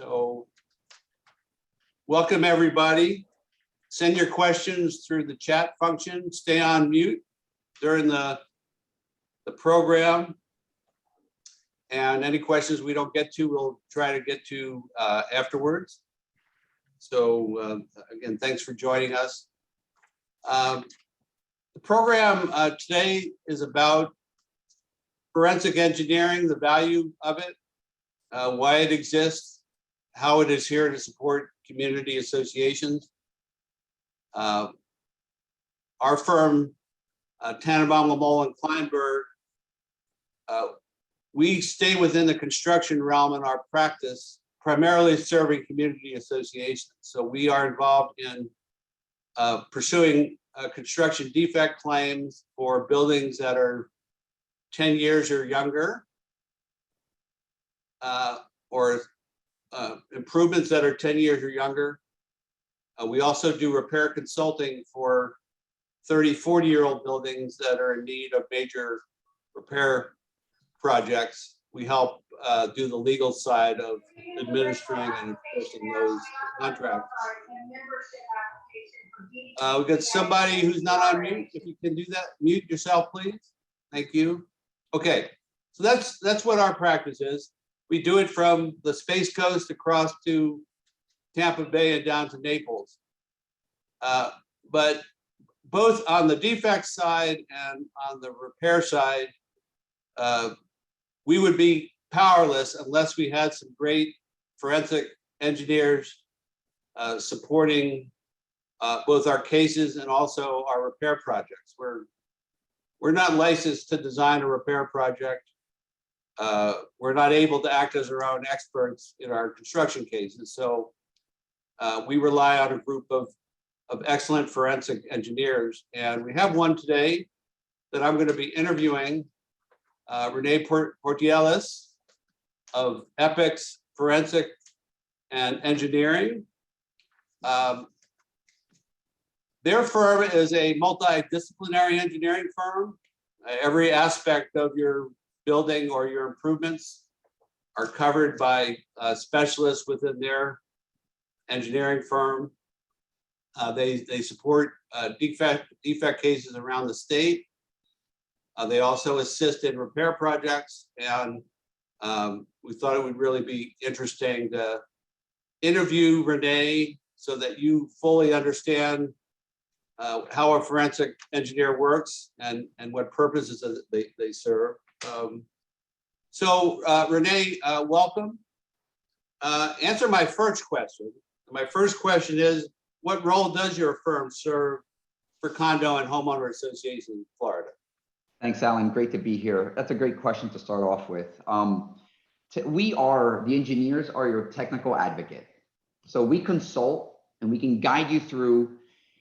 So welcome everybody. Send your questions through the chat function. Stay on mute during the program. And any questions we don't get to, we'll try to get to afterwards. So again, thanks for joining us. The program today is about forensic engineering, the value of it, why it exists, how it is here to support community associations. Our firm, Tannenbaum, Lamole, and Kleinberg, we stay within the construction realm in our practice, primarily serving community associations. So we are involved in pursuing construction defect claims for buildings that are 10 years or younger, or improvements that are 10 years or younger. We also do repair consulting for 30, 40-year-old buildings that are in need of major repair projects. We help do the legal side of administering and enforcing those contracts. We've got somebody who's not on mute. If you can do that, mute yourself, please. Thank you. Okay, so that's what our practice is. We do it from the Space Coast across to Tampa Bay and down to Naples. But both on the defect side and on the repair side, we would be powerless unless we had some great forensic engineers supporting both our cases and also our repair projects. We're not licensed to design a repair project. We're not able to act as our own experts in our construction cases. So we rely on a group of excellent forensic engineers. And we have one today that I'm going to be interviewing, Rene Portieles of Epics Forensic and Engineering. Their firm is a multidisciplinary engineering firm. Every aspect of your building or your improvements are covered by specialists within their engineering firm. They support defect cases around the state. They also assist in repair projects, and we thought it would really be interesting to interview Rene so that you fully understand how a forensic engineer works and what purposes they serve. Rene, welcome. Answer my first question. My first question is, what role does your firm serve for condo and homeowner associations in Florida? Thanks, Alan. Great to be here. That's a great question to start off with. The engineers are your technical advocate. So we consult and we can guide you through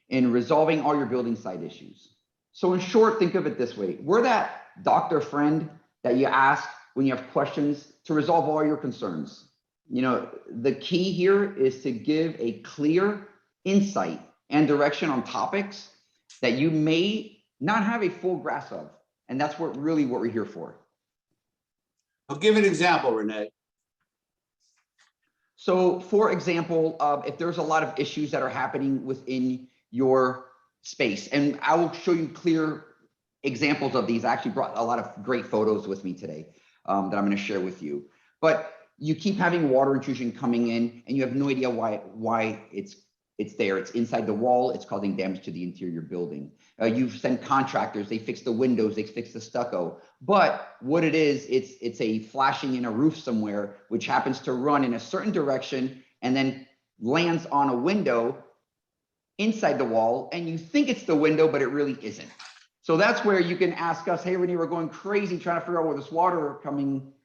in resolving all your building site issues. So in short, think of it this way. We're that doctor friend that you ask when you have questions to resolve all your concerns. You know, the key here is to give a clear insight and direction on topics that you may not have a full grasp of. And that's really what we're here for. I'll give an example, Rene. So for example, if there's a lot of issues that are happening within your space, and I will show you clear examples of these. I actually brought a lot of great photos with me today that I'm going to share with you. But you keep having water intrusion coming in and you have no idea why it's there. It's inside the wall. It's causing damage to the interior building. You've sent contractors. They fix the windows. They fix the stucco. But what it is, it's a flashing in a roof somewhere, which happens to run in a certain direction and then lands on a window inside the wall. And you think it's the window, but it really isn't. So that's where you can ask us, hey, Rene, we're going crazy trying to figure out where this water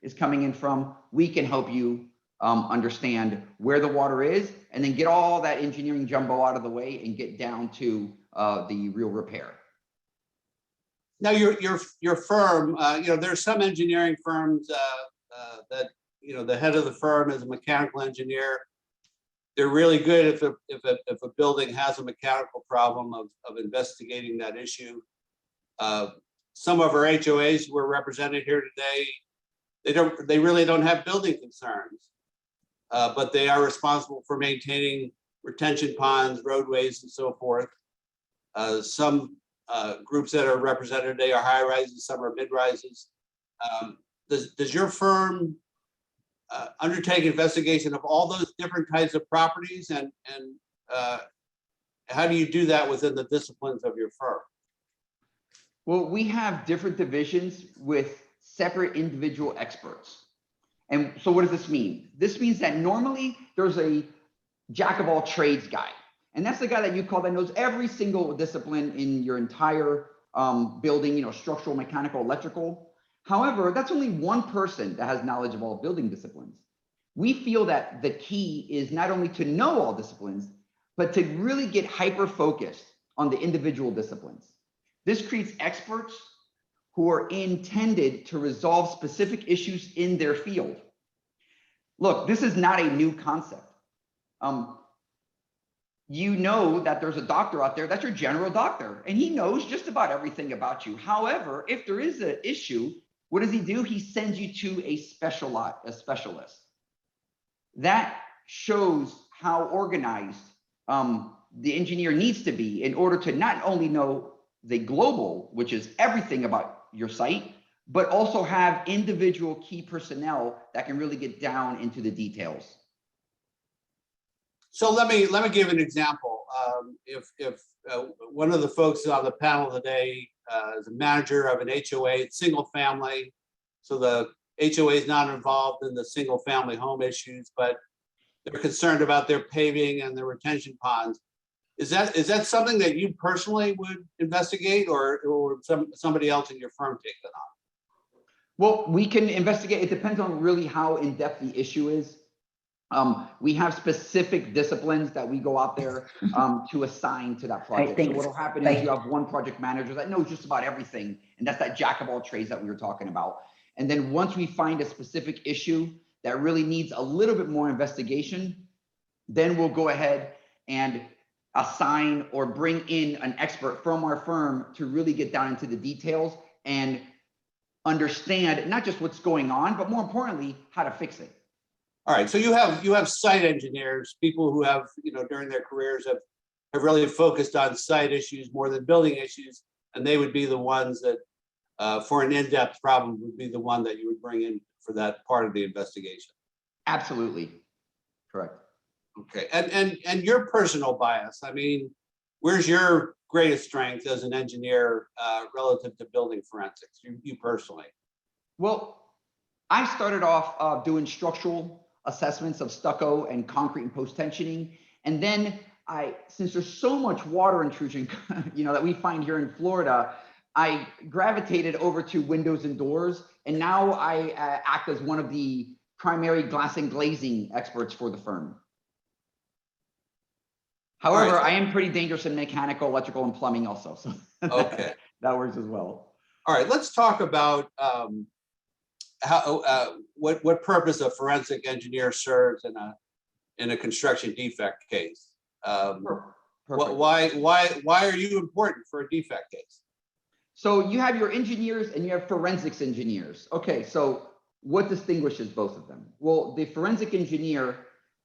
is coming in from. We can help you understand where the water is, and then get all that engineering jumbo out of the way and get down to the real repair. Now, your firm, there's some engineering firms that, the head of the firm is a mechanical engineer. They're really good if a building has a mechanical problem of investigating that issue. Some of our HOAs who are represented here today, they really don't have building concerns. but they are responsible for maintaining retention ponds, roadways, and so forth. Some groups that are represented today are high rises, some are mid rises. Does your firm undertake investigation of all those different types of properties, and how do you do that within the disciplines of your firm? Well, we have different divisions with separate individual experts. And so what does this mean? This means that normally there's a jack of all trades guy. And that's the guy that you call that knows every single discipline in your entire building, structural, mechanical, electrical. However, that's only one person that has knowledge of all building disciplines. We feel that the key is not only to know all disciplines, but to really get hyper-focused on the individual disciplines. This creates experts who are intended to resolve specific issues in their field. Look, this is not a new concept. You know that there's a doctor out there, that's your general doctor, and he knows just about everything about you. However, if there is an issue, what does he do? He sends you to a specialist. That shows how organized the engineer needs to be in order to not only know the global, which is everything about your site, but also have individual key personnel that can really get down into the details. So let me give an example. If one of the folks on the panel today is a manager of an HOA, it's single family, so the HOA is not involved in the single family home issues, but they're concerned about their paving and their retention ponds. Is that something that you personally would investigate, or somebody else in your firm take that on? Well, we can investigate. It depends on really how in-depth the issue is. We have specific disciplines that we go out there to assign to that project. So what will happen is you have one project manager that knows just about everything, and that's that jack of all trades that we were talking about. And then once we find a specific issue that really needs a little bit more investigation, then we'll go ahead and assign or bring in an expert from our firm to really get down into the details and understand not just what's going on, but more importantly, how to fix it. All right, so you have site engineers, people who have, during their careers have really focused on site issues more than building issues, and they would be the ones that, for an in-depth problem, would be the one that you would bring in for that part of the investigation. Absolutely, correct. Okay, and your personal bias, I mean, where's your greatest strength as an engineer relative to building forensics, you personally? Well, I started off doing structural assessments of stucco and concrete and post-tensioning. And then since there's so much water intrusion, that we find here in Florida, I gravitated over to windows and doors. And now I act as one of the primary glass and glazing experts for the firm. However, I am pretty dangerous in mechanical, electrical, and plumbing also. So okay, that works as well. All right, let's talk about what purpose a forensic engineer serves in a construction defect case. Why are you important for a defect case? So you have your engineers and you have forensics engineers. Okay, so what distinguishes both of them? Well, the forensic engineer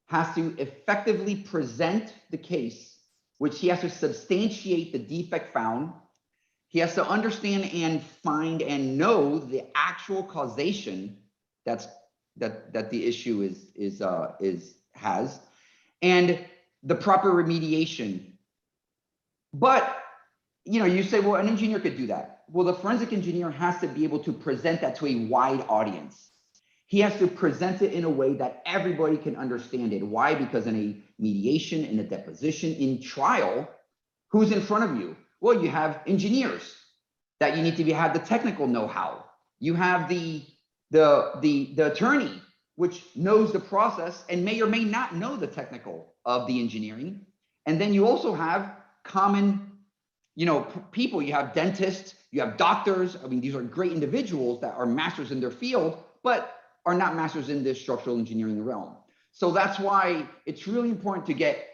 has to effectively present the case, which he has to substantiate the defect found. He has to understand and find and know the actual causation that the issue has, and the proper remediation. But you say, well, an engineer could do that. Well, the forensic engineer has to be able to present that to a wide audience. He has to present it in a way that everybody can understand it. Why? Because in a mediation, in a deposition, in trial, who's in front of you? Well, you have engineers that you need to have the technical know-how. You have the attorney, which knows the process and may or may not know the technical of the engineering. And then you also have common, people. You have dentists, you have doctors. I mean, these are great individuals that are masters in their field, but are not masters in this structural engineering realm. So that's why it's really important to get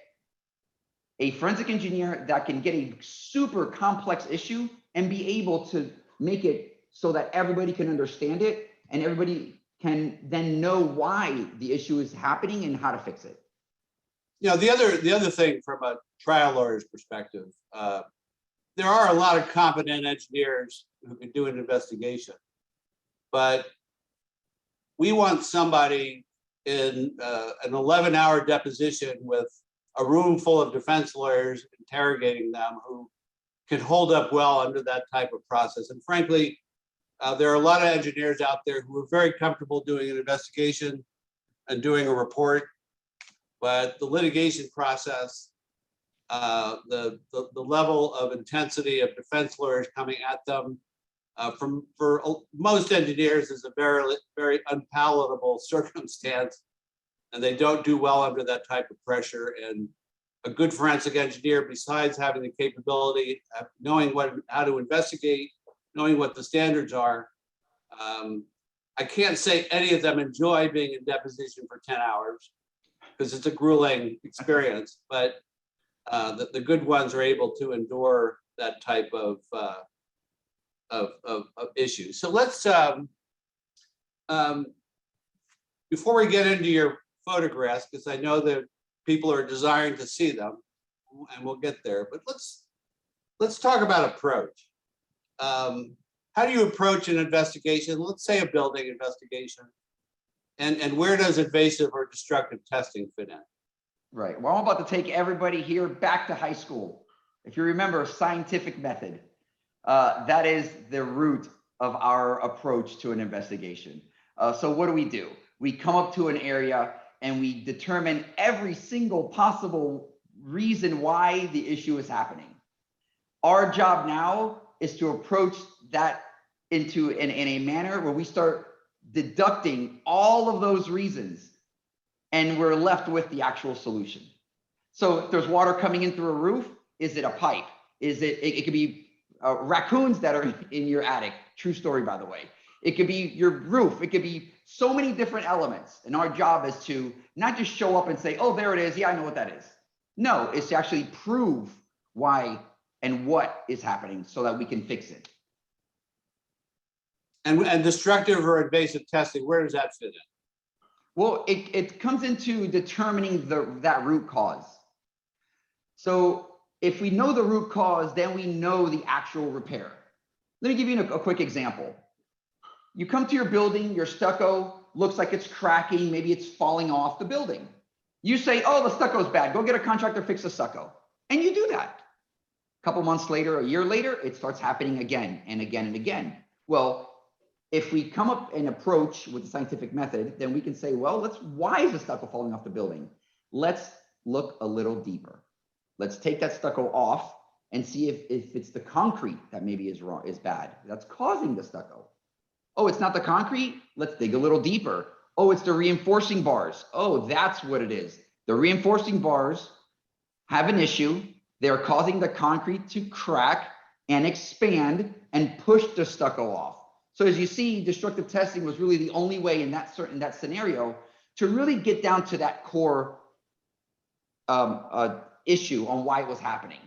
a forensic engineer that can get a super complex issue and be able to make it so that everybody can understand it and everybody can then know why the issue is happening and how to fix it. You know, the other thing from a trial lawyer's perspective, there are a lot of competent engineers who can do an investigation, but we want somebody in an 11-hour deposition with a room full of defense lawyers interrogating them who can hold up well under that type of process. And frankly, there are a lot of engineers out there who are very comfortable doing an investigation and doing a report, but the litigation process, the level of intensity of defense lawyers coming at them for most engineers is a very, very unpalatable circumstance, and they don't do well under that type of pressure. And a good forensic engineer, besides having the capability of knowing how to investigate, knowing what the standards are, I can't say any of them enjoy being in deposition for 10 hours because it's a grueling experience, but the good ones are able to endure that type of issues. So let's, before we get into your photographs, because I know that people are desiring to see them, and we'll get there, but let's talk about approach. How do you approach an investigation? Let's say a building investigation, and where does invasive or destructive testing fit in? Right. Well, I'm about to take everybody here back to high school. If you remember scientific method, that is the root of our approach to an investigation. So what do? We come up to an area and we determine every single possible reason why the issue is happening. Our job now is to approach that in a manner where we start deducting all of those reasons and we're left with the actual solution. So if there's water coming in through a roof, is it a pipe? It could be raccoons that are in your attic. True story, by the way. It could be your roof. It could be so many different elements. And our job is to not just show up and say, oh, there it is. Yeah, I know what that is. No, it's to actually prove why and what is happening so that we can fix it. And destructive or invasive testing, where does that fit in? Well, it comes into determining that root cause. So if we know the root cause, then we know the actual repair. Let me give you a quick example. You come to your building, your stucco looks like it's cracking, maybe it's falling off the building. You say, oh, the stucco's bad. Go get a contractor, fix the stucco. And you do that. A couple months later, a year later, it starts happening again and again and again. Well, if we come up and approach with the scientific method, then we can say, well, why is the stucco falling off the building? Let's look a little deeper. Let's take that stucco off and see if it's the concrete that maybe is wrong, is bad. That's causing the stucco. Oh, it's not the concrete? Let's dig a little deeper. Oh, it's the reinforcing bars. Oh, that's what it is. The reinforcing bars have an issue. They're causing the concrete to crack and expand and push the stucco off. So as you see, destructive testing was really the only way in that scenario to really get down to that core issue on why it was happening.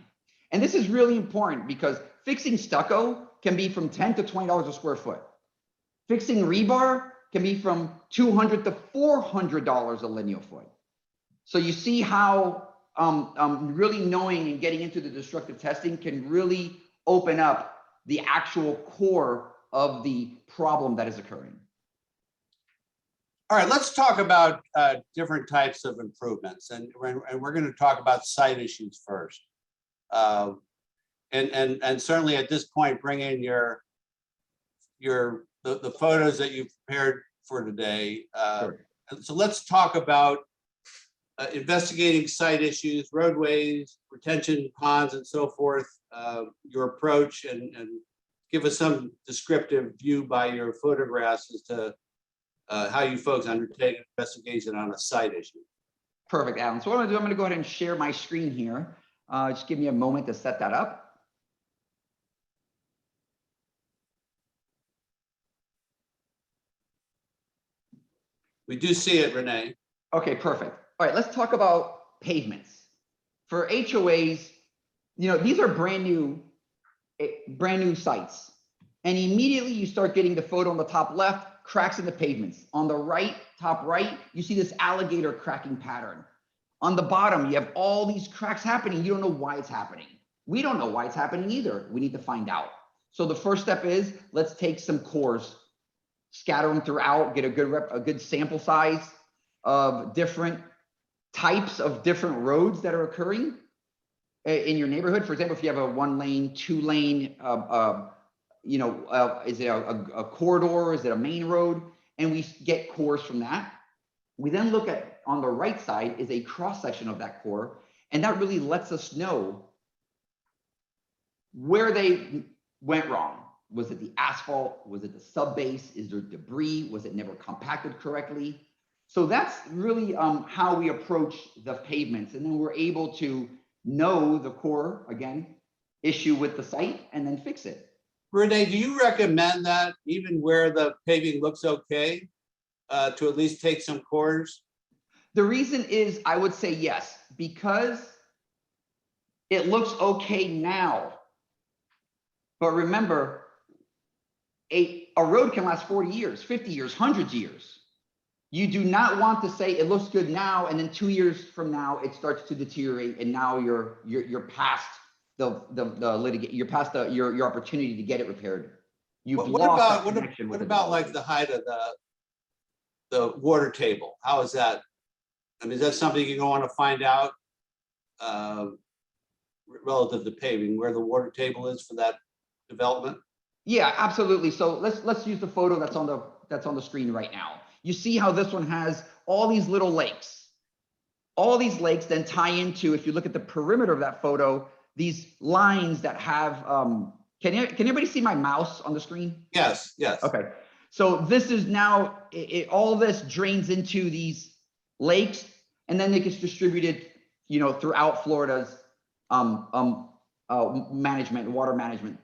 And this is really important because fixing stucco can be from $10 to $20 a square foot. Fixing rebar can be from $200 to $400 a linear foot. So you see how really knowing and getting into the destructive testing can really open up the actual core of the problem that is occurring. All right, let's talk about different types of improvements, and we're going to talk about site issues first. And certainly at this point, bring in the photos that you've prepared for today. Sure. So let's talk about investigating site issues, roadways, retention ponds, and so forth. Your approach, and give us some descriptive view by your photographs as to how you folks undertake an investigation on a site issue. Perfect, Alan. So what I'm gonna do, I'm gonna go ahead and share my screen here. Just give me a moment to set that up. We do see it, Rene. Okay, perfect. All right, let's talk about pavements. For HOAs, these are brand new sites. And immediately you start getting the photo on the top left, cracks in the pavements. On the right, top right, you see this alligator cracking pattern. On the bottom, you have all these cracks happening. You don't know why it's happening. We don't know why it's happening either. We need to find out. So the first step is, let's take some cores, scatter them throughout, get a good sample size of different types of different roads that are occurring in your neighborhood. For example, if you have a 1-lane, 2-lane, is it a corridor? Is it a main road? And we get cores from that. We then look at, on the right side is a cross section of that core. And that really lets us know where they went wrong. Was it the asphalt? Was it the sub base? Is there debris? Was it never compacted correctly? So that's really how we approach the pavements. And then we're able to know the core, again, issue with the site and then fix it. Rene, do you recommend that even where the paving looks okay, to at least take some cores? The reason is, I would say yes, because it looks okay now. But remember, a road can last 40 years, 50 years, hundreds of years. You do not want to say it looks good now, and then 2 years from now it starts to deteriorate, and now you're past the litigate. You're past your opportunity to get it repaired. You've lost that connection with what about like the height of the water table? How is that? I mean, is that something you want to find out relative to paving, where the water table is for that development? Yeah, absolutely. So let's use the photo that's on the screen right now. You see how this one has all these little lakes. All these lakes then tie into, if you look at the perimeter of that photo, these lines that have, can anybody see my mouse on the screen? Yes, yes. Okay. So this is now, all this drains into these lakes, and then it gets distributed, throughout Florida's water management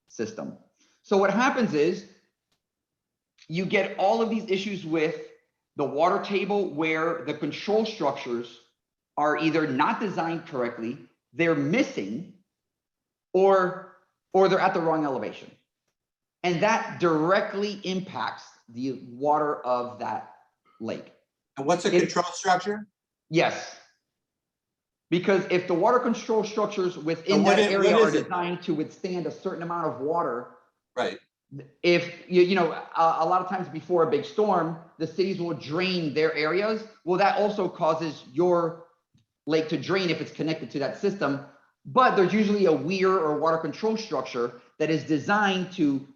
system. So what happens is, you get all of these issues with the water table where the control structures are either not designed correctly, they're missing, or they're at the wrong elevation. And that directly impacts the water of that lake. And what's a control structure? Yes. Because if the water control structures within that area are designed to withstand a certain amount of water, right? If a lot of times before a big storm, the cities will drain their areas. Well, that also causes your lake to drain if it's connected to that system. But there's usually a weir or water control structure that is designed to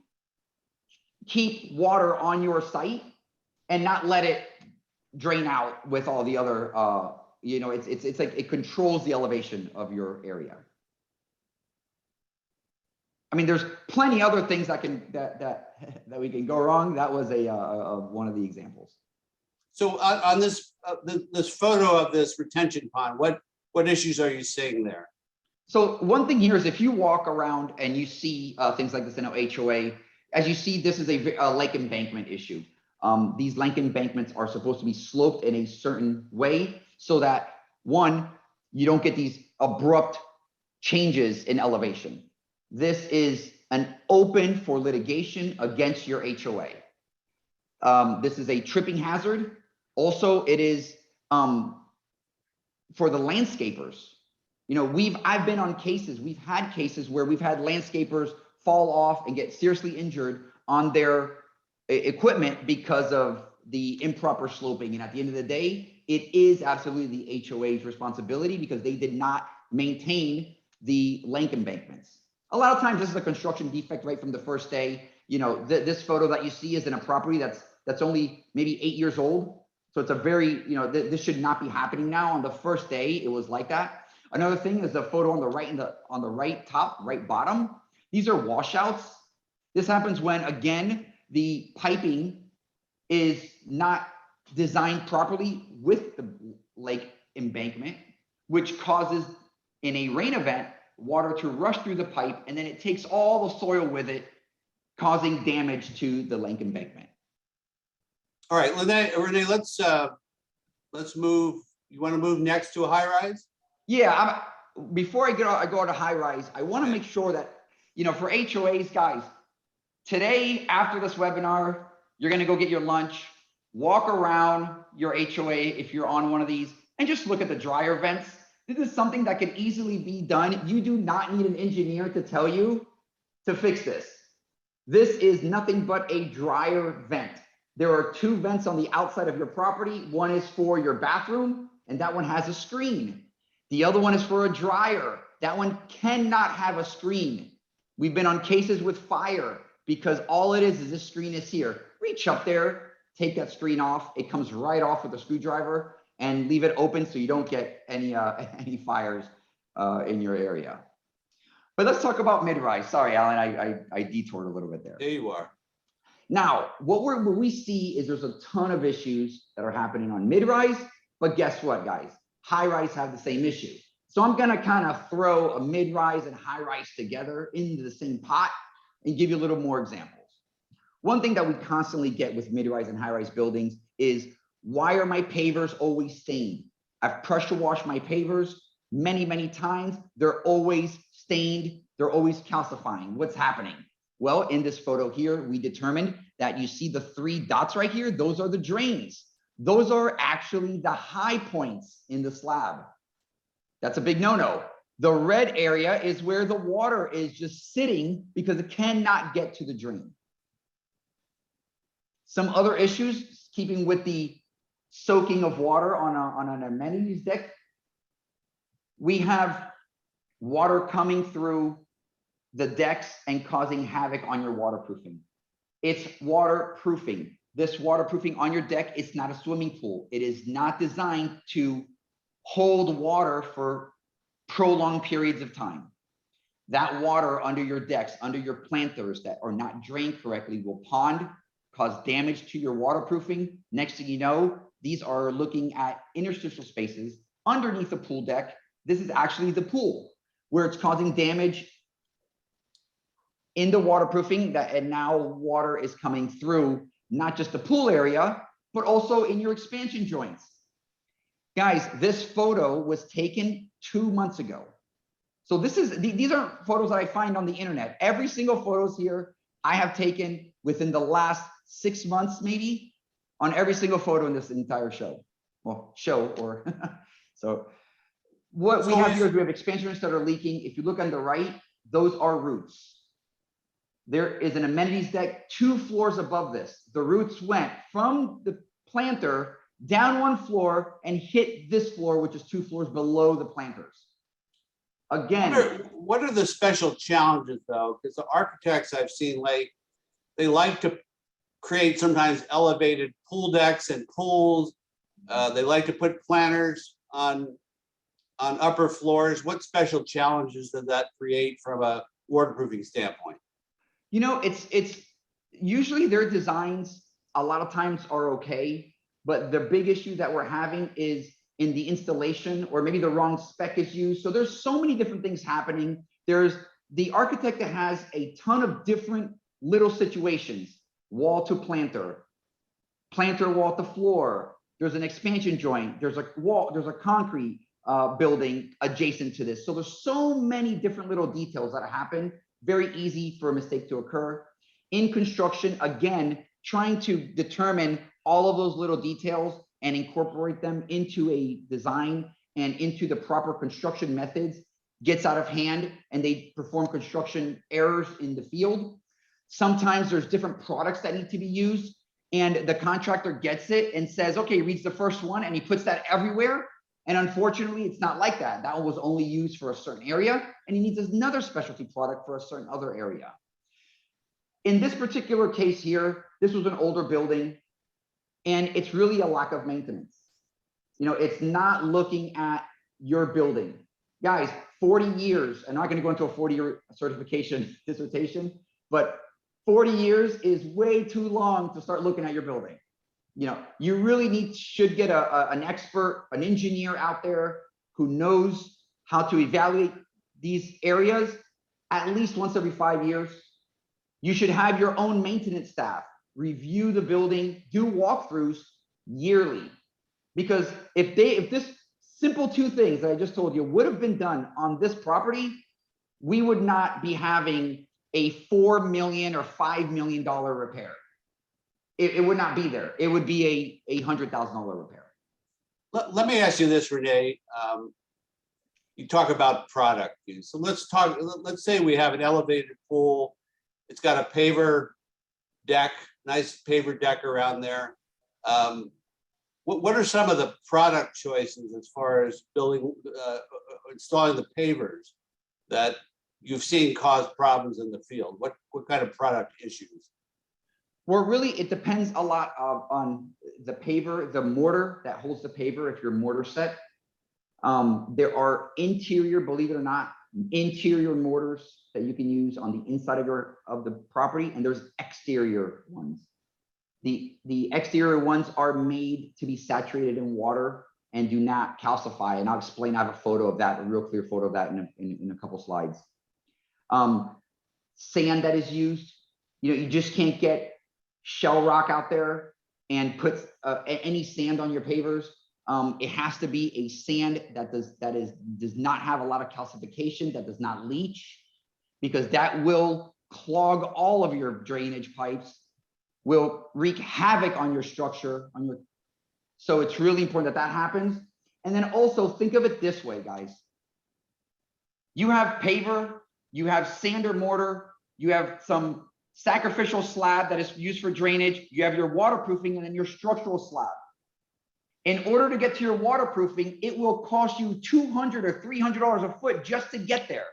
keep water on your site and not let it drain out with all the other, it's like it controls the elevation of your area. I mean, there's plenty other things that we can go wrong. That was one of the examples. So on this this photo of this retention pond, what issues are you seeing there? So one thing here is, if you walk around and you see things like this in an HOA, as you see, this is a lake embankment issue. These lake embankments are supposed to be sloped in a certain way so that, one, you don't get these abrupt changes in elevation. This is an open for litigation against your HOA. This is a tripping hazard. Also, it is for the landscapers. I've been on cases, we've had cases where we've had landscapers fall off and get seriously injured on their equipment because of the improper sloping. And at the end of the day, it is absolutely the HOA's responsibility because they did not maintain the lake embankments. A lot of times this is a construction defect right from the first day. This photo that you see is in a property that's only maybe 8 years old. So it's a very, this should not be happening now. On the first day, it was like that. Another thing is the photo on the right top, right bottom. These are washouts. This happens when, again, the piping is not designed properly with the lake embankment, which causes, in a rain event, water to rush through the pipe, and then it takes all the soil with it, causing damage to the lake embankment. All right, Rene, let's move. You want to move next to a high rise? Yeah, before I go to high rise, I want to make sure that, for HOAs, guys, today, after this webinar, you're going to go get your lunch, walk around your HOA if you're on one of these, and just look at the dryer vents. This is something that can easily be done. You do not need an engineer to tell you to fix this. This is nothing but a dryer vent. There are 2 vents on the outside of your property. One is for your bathroom, and that one has a screen. The other one is for a dryer. That one cannot have a screen. We've been on cases with fire because all it is this screen is here. Reach up there, take that screen off. It comes right off with a screwdriver, and leave it open so you don't get any fires in your area. But let's talk about mid-rise. Sorry, Alan, I detoured a little bit there. There you are. Now, what we see is there's a ton of issues that are happening on mid-rise, but guess what, guys? High-rise have the same issue. So I'm gonna kind of throw a mid-rise and high-rise together into the same pot and give you a little more examples. One thing that we constantly get with mid-rise and high-rise buildings is, why are my pavers always stained? I've pressure washed my pavers many, many times. They're always stained. They're always calcifying. What's happening? Well, in this photo here, we determined that you see the 3 dots right here. Those are the drains. Those are actually the high points in the slab. That's a big no-no. The red area is where the water is just sitting because it cannot get to the drain. Some other issues, keeping with the soaking of water on an amenities deck. We have water coming through the decks and causing havoc on your waterproofing. It's waterproofing. This waterproofing on your deck is not a swimming pool. It is not designed to hold water for prolonged periods of time. That water under your decks, under your planters that are not drained correctly will pond, cause damage to your waterproofing. Next thing you know, these are looking at interstitial spaces underneath the pool deck. This is actually the pool where it's causing damage in the waterproofing, and now water is coming through not just the pool area, but also in your expansion joints. Guys, this photo was taken 2 months ago. So these aren't photos that I find on the internet. Every single photos here I have taken within the last 6 months, maybe, on every single photo in this entire show. Well, so what we have here is we have expansion joints that are leaking. If you look on the right, those are roots. There is an amenities deck 2 floors above this. The roots went from the planter down 1 floor and hit this floor, which is 2 floors below the planters. Again, What are the special challenges though? Because the architects I've seen, they like to create sometimes elevated pool decks and pools. They like to put planters on upper floors. What special challenges does that create from a waterproofing standpoint? you know, it's usually their designs a lot of times are okay, but the big issue that we're having is in the installation, or maybe the wrong spec is used. So there's so many different things happening. There's the architect that has a ton of different little situations: wall to planter, planter wall to floor. There's an expansion joint. There's a wall. There's a concrete building adjacent to this. So there's so many different little details that happen. Very easy for a mistake to occur. In construction, again, trying to determine all of those little details and incorporate them into a design and into the proper construction methods gets out of hand, and they perform construction errors in the field. Sometimes there's different products that need to be used, and the contractor gets it and says, okay, reads the first one, and he puts that everywhere. And unfortunately, it's not like that. That one was only used for a certain area, and he needs another specialty product for a certain other area. In this particular case here, this was an older building, and it's really a lack of maintenance. You know, it's not looking at your building. Guys, 40 years, I'm not going to go into a 40-year certification dissertation, but 40 years is way too long to start looking at your building. You know, you really should get an expert, an engineer out there who knows how to evaluate these areas at least once every 5 years. You should have your own maintenance staff review the building, do walkthroughs yearly. Because if this simple 2 things that I just told you would have been done on this property, we would not be having a $4 million or $5 million repair. it would not be there. It would be a $100,000 repair. Let me ask you this, Rene. You talk about product use. So let's say we have an elevated pool. It's got a paver deck, nice paver deck around there. What are some of the product choices as far as installing the pavers that you've seen cause problems in the field? What kind of product issues? Well, really, it depends a lot on the paver, the mortar that holds the paver. If your mortar set, there are interior, believe it or not, interior mortars that you can use on the inside of the property, and there's exterior ones. The exterior ones are made to be saturated in water and do not calcify. And I'll explain. I have a photo of that, a real clear photo of that in a couple slides. Sand that is used, you just can't get shell rock out there and put any sand on your pavers. It has to be a sand that does not have a lot of calcification, that does not leach, because that will clog all of your drainage pipes, will wreak havoc on your structure, so it's really important that happens. And then also think of it this way, guys. You have paver, you have sand or mortar, you have some sacrificial slab that is used for drainage, you have your waterproofing, and then your structural slab. In order to get to your waterproofing, it will cost you $200 or $300 a foot just to get there.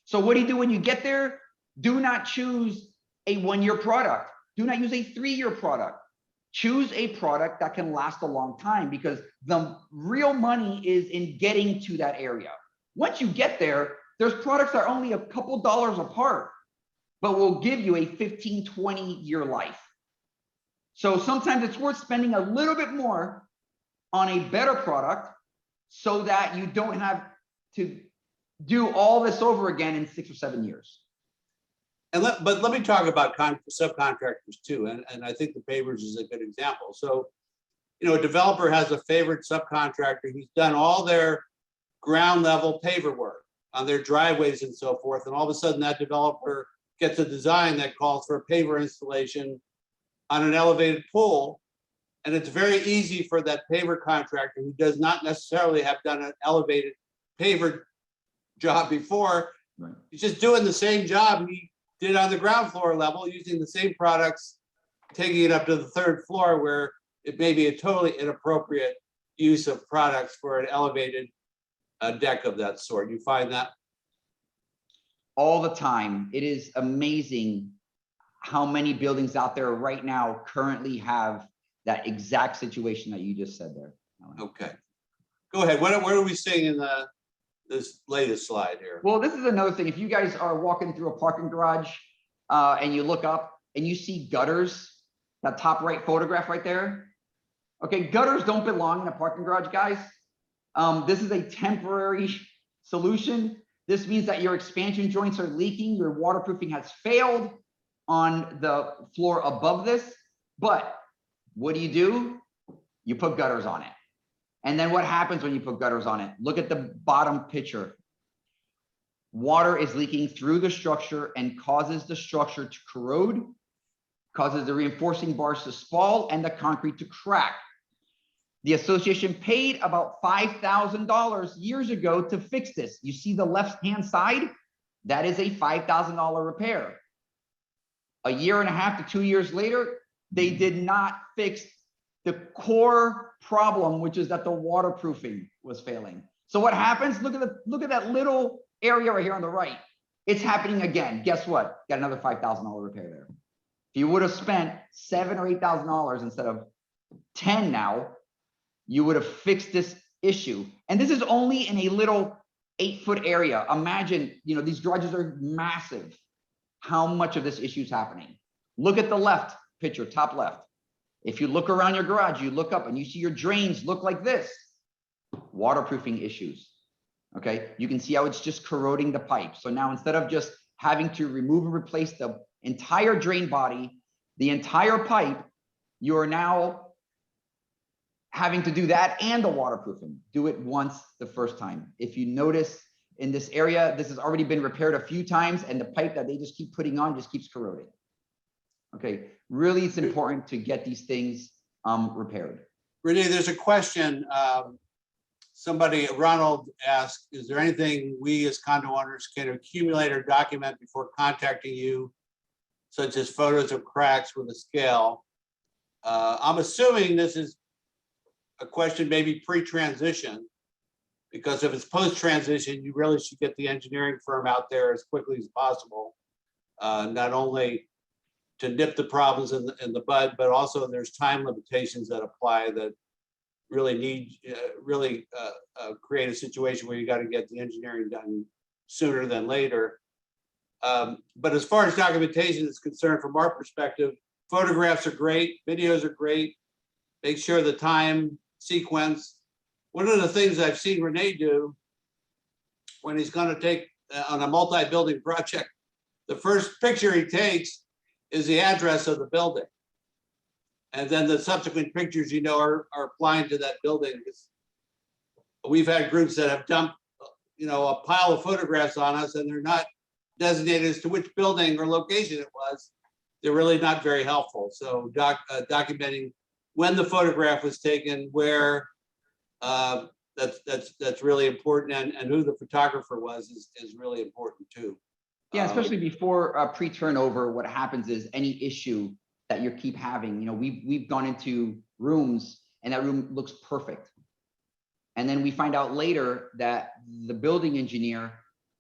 So what do you do when you get there? Do not choose a 1-year product. Do not use a 3-year product. Choose a product that can last a long time, because the real money is in getting to that area. Once you get there, there's products that are only a couple dollars apart, but will give you a 15, 20-year life. So sometimes it's worth spending a little bit more on a better product so that you don't have to do all this over again in 6 or 7 years. But let me talk about subcontractors too, and I think the pavers is a good example. So, a developer has a favorite subcontractor who's done all their ground level paver work on their driveways and so forth, and all of a sudden that developer gets a design that calls for a paver installation on an elevated pool, and it's very easy for that paver contractor, who does not necessarily have done an elevated paver job before. Right. He's just doing the same job he did on the ground floor level, using the same products, taking it up to the 3rd floor, where it may be a totally inappropriate use of products for an elevated deck of that sort. You find that? All the time. It is amazing how many buildings out there right now currently have that exact situation that you just said there. Okay, go ahead. What are we seeing in this latest slide here? Well, this is another thing. If you guys are walking through a parking garage and you look up and you see gutters, that top right photograph right there. Okay, gutters don't belong in a parking garage, guys. This is a temporary solution. This means that your expansion joints are leaking, your waterproofing has failed on the floor above this. But what do? You put gutters on it. And then what happens when you put gutters on it? Look at the bottom picture. Water is leaking through the structure and causes the structure to corrode, causes the reinforcing bars to spall and the concrete to crack. The association paid about $5,000 years ago to fix this. You see the left-hand side? That is a $5,000 repair. A year and a half to 2 years later, they did not fix the core problem, which is that the waterproofing was failing. So what happens? Look at that little area right here on the right. It's happening again. Guess what? Got another $5,000 repair there. If you would have spent $7,000 or $8,000 instead of 10 now, you would have fixed this issue. And this is only in a little 8-foot area. Imagine, these garages are massive. How much of this issue is happening? Look at the left picture, top left. If you look around your garage, you look up and you see your drains look like this. Waterproofing issues. Okay, you can see how it's just corroding the pipe. So now instead of just having to remove and replace the entire drain body, the entire pipe, you are now having to do that and the waterproofing. Do it once the first time. If you notice in this area, this has already been repaired a few times and the pipe that they just keep putting on just keeps corroding. Okay, really it's important to get these things repaired. Rene, there's a question. Ronald asked, is there anything we as condo owners can accumulate or document before contacting you, such as photos of cracks with a scale? I'm assuming this is a question maybe pre-transition, because if it's post-transition, you really should get the engineering firm out there as quickly as possible, not only to nip the problems in the bud, but also there's time limitations that apply that really need, create a situation where you got to get the engineering done sooner than later. But as far as documentation is concerned, from our perspective, photographs are great, videos are great. Make sure the time sequence. One of the things I've seen Rene do when he's going to take on a multi-building project, the first picture he takes is the address of the building. And then the subsequent pictures, are applying to that building. We've had groups that have dumped, a pile of photographs on us, and they're not designated as to which building or location it was. They're really not very helpful. So documenting when the photograph was taken, where, that's really important, and who the photographer was is really important too. Yeah, especially before pre-turnover, what happens is any issue that you keep having, we've gone into rooms and that room looks perfect. And then we find out later that the building engineer,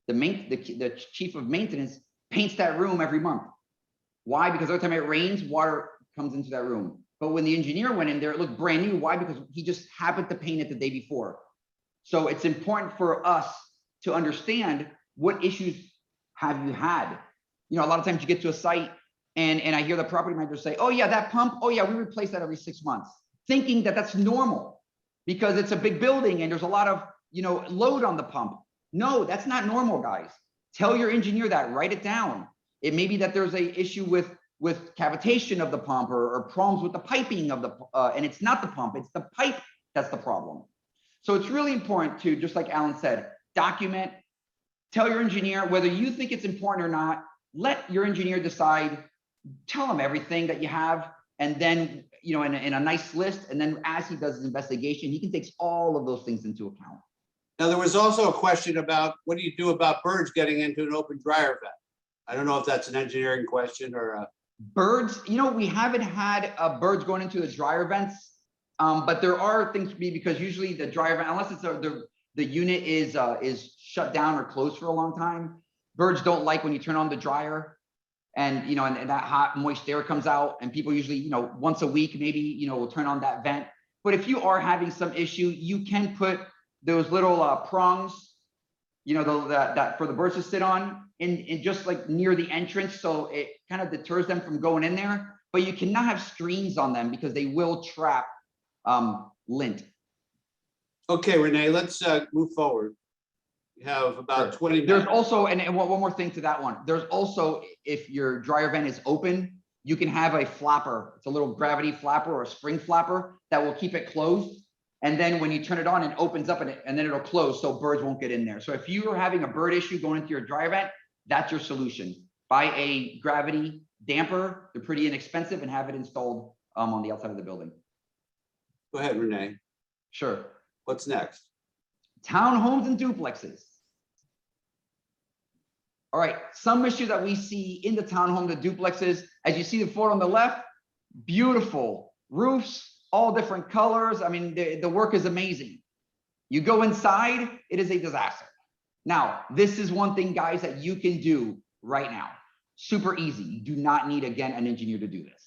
the chief of maintenance paints that room every month. Why? Because every time it rains, water comes into that room. But when the engineer went in there, it looked brand new. Why? Because he just happened to paint it the day before. So it's important for us to understand what issues have you had. A lot of times you get to a site and I hear the property manager say, oh yeah, that pump, oh yeah, we replace that every 6 months, thinking that that's normal because it's a big building and there's a lot of, load on the pump. No, that's not normal, guys. Tell your engineer that, write it down. It may be that there's a issue with cavitation of the pump or problems with the piping of the, and it's not the pump, it's the pipe that's the problem. So it's really important to, just like Alan said, document, tell your engineer whether you think it's important or not, let your engineer decide, tell him everything that you have, and then, in a nice list, and then as he does his investigation, he can take all of those things into account. Now, there was also a question about what do you do about birds getting into an open dryer vent? I don't know if that's an engineering question or a... Birds, we haven't had birds going into the dryer vents, but there are things to be, because usually the dryer vent, unless it's the unit is shut down or closed for a long time, birds don't like when you turn on the dryer and, and that hot, moist air comes out, and people usually, once a week, maybe, will turn on that vent. But if you are having some issue, you can put those little prongs, that for the birds to sit on, and just like near the entrance, so it kind of deters them from going in there. But you cannot have screens on them because they will trap lint. Okay, Rene, let's move forward. We have about 20 minutes. There's also, and one more thing to that one. There's also, if your dryer vent is open, you can have a flapper. It's a little gravity flapper or a spring flapper that will keep it closed. And then when you turn it on, it opens up and then it'll close so birds won't get in there. So if you are having a bird issue going into your dryer vent, that's your solution. Buy a gravity damper. They're pretty inexpensive, and have it installed on the outside of the building. Go ahead, Rene. Sure. What's next? Townhomes and duplexes. All right, some issue that we see in the townhome, the duplexes, as you see the photo on the left, beautiful roofs, all different colors. I mean, the work is amazing. You go inside, it is a disaster. Now, this is one thing, guys, that you can do right now. Super easy. You do not need, again, an engineer to do this.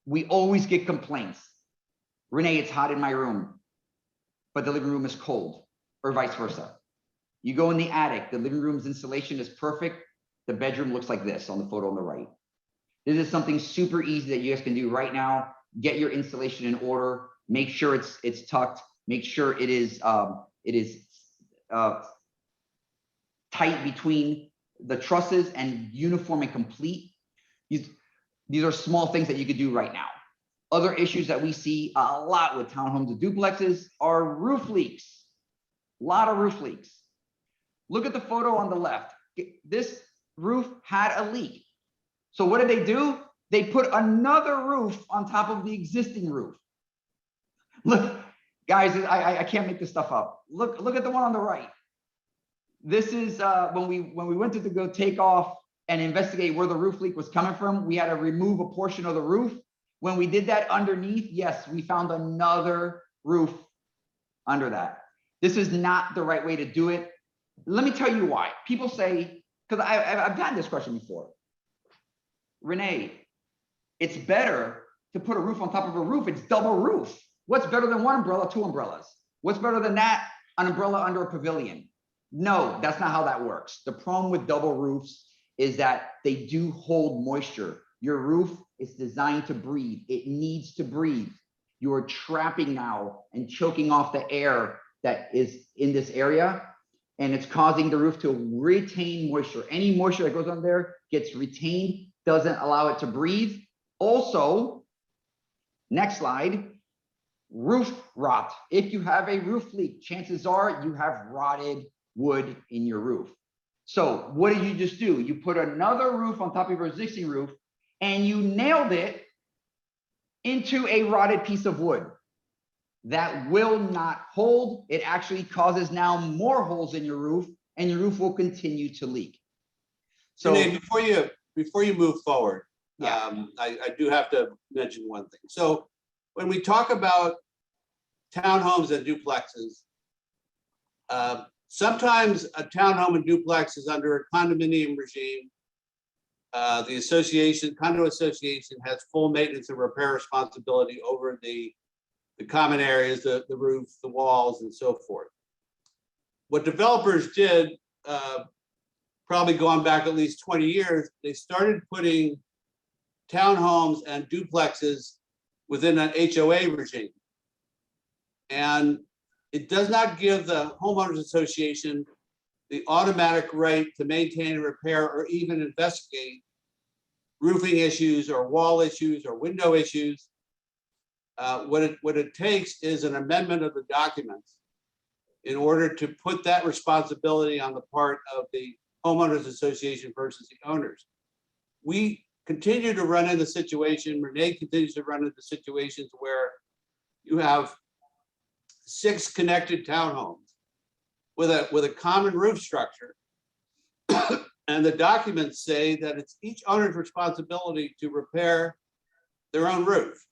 We always get complaints. Rene, it's hot in my room, but the living room is cold, or vice versa. You go in the attic, the living room's insulation is perfect. The bedroom looks like this on the photo on the right. This is something super easy that you guys can do right now. Get your insulation in order. Make sure it's tucked. Make sure it is tight between the trusses and uniform and complete. These are small things that you could do right now. Other issues that we see a lot with townhomes and duplexes are roof leaks. A lot of roof leaks. Look at the photo on the left. This roof had a leak. So what did they do? They put another roof on top of the existing roof. Look, guys, I can't make this stuff up. Look at the one on the right. This is when we went to go take off and investigate where the roof leak was coming from. We had to remove a portion of the roof. When we did that underneath, yes, we found another roof under that. This is not the right way to do it. Let me tell you why. People say, because I've gotten this question before. Rene, it's better to put a roof on top of a roof. It's double roof. What's better than one umbrella, two umbrellas? What's better than that? An umbrella under a pavilion. No, that's not how that works. The problem with double roofs is that they do hold moisture. Your roof is designed to breathe. It needs to breathe. You are trapping now and choking off the air that is in this area, and it's causing the roof to retain moisture. Any moisture that goes on there gets retained, doesn't allow it to breathe. Also, next slide, roof rot. If you have a roof leak, chances are you have rotted wood in your roof. So what did you just do? You put another roof on top of your existing roof and you nailed it into a rotted piece of wood. That will not hold. It actually causes now more holes in your roof, and your roof will continue to leak. So Rene, before you move forward, yeah. I do have to mention one thing. So when we talk about townhomes and duplexes, sometimes a townhome and duplex is under a condominium regime. The association, condo association, has full maintenance and repair responsibility over the common areas, the roof, the walls, and so forth. What developers did, probably going back at least 20 years, they started putting townhomes and duplexes within an HOA regime. And it does not give the homeowners association the automatic right to maintain and repair or even investigate roofing issues or wall issues or window issues. What it takes is an amendment of the documents in order to put that responsibility on the part of the homeowners association versus the owners. We continue to run into situation, Rene continues to run into situations where you have 6 connected townhomes with a common roof structure. And the documents say that it's each owner's responsibility to repair their own roof.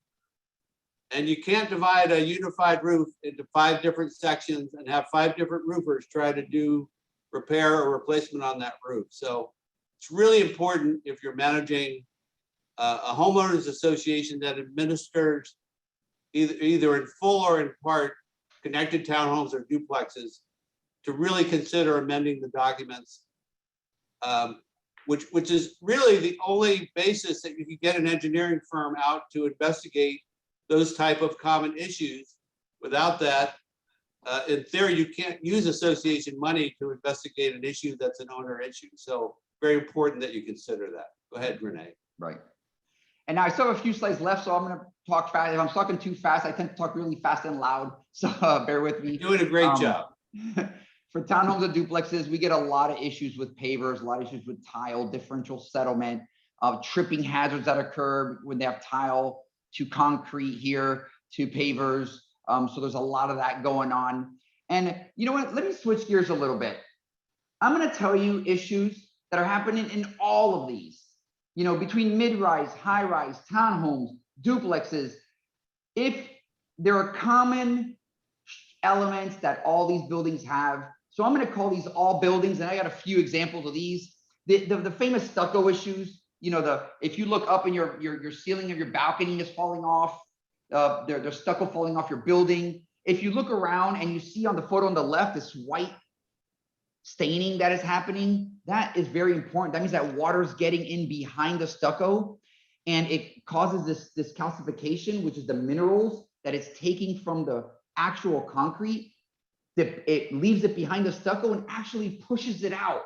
And you can't divide a unified roof into 5 different sections and have 5 different roofers try to do repair or replacement on that roof. So it's really important, if you're managing a homeowners association that administers either in full or in part connected townhomes or duplexes, to really consider amending the documents, which is really the only basis that you can get an engineering firm out to investigate those type of common issues. Without that, in theory, you can't use association money to investigate an issue that's an owner issue. So very important that you consider that. Go ahead, Rene. Right. And now I still have a few slides left, so I'm going to talk fast. If I'm talking too fast, I tend to talk really fast and loud. So bear with me. You're doing a great job. For townhomes and duplexes, we get a lot of issues with pavers, a lot of issues with tile, differential settlement, tripping hazards that occur when they have tile to concrete here to pavers. So there's a lot of that going on. And you know what? Let me switch gears a little bit. I'm going to tell you issues that are happening in all of these. You know, between mid-rise, high-rise, townhomes, duplexes, if there are common elements that all these buildings have. So I'm going to call these all buildings, and I got a few examples of these. The famous stucco issues, you know, if you look up and your ceiling of your balcony is falling off, there's stucco falling off your building. If you look around and you see on the photo on the left, this white staining that is happening, that is very important. That means that water's getting in behind the stucco, and it causes this calcification, which is the minerals that it's taking from the actual concrete. It leaves it behind the stucco and actually pushes it out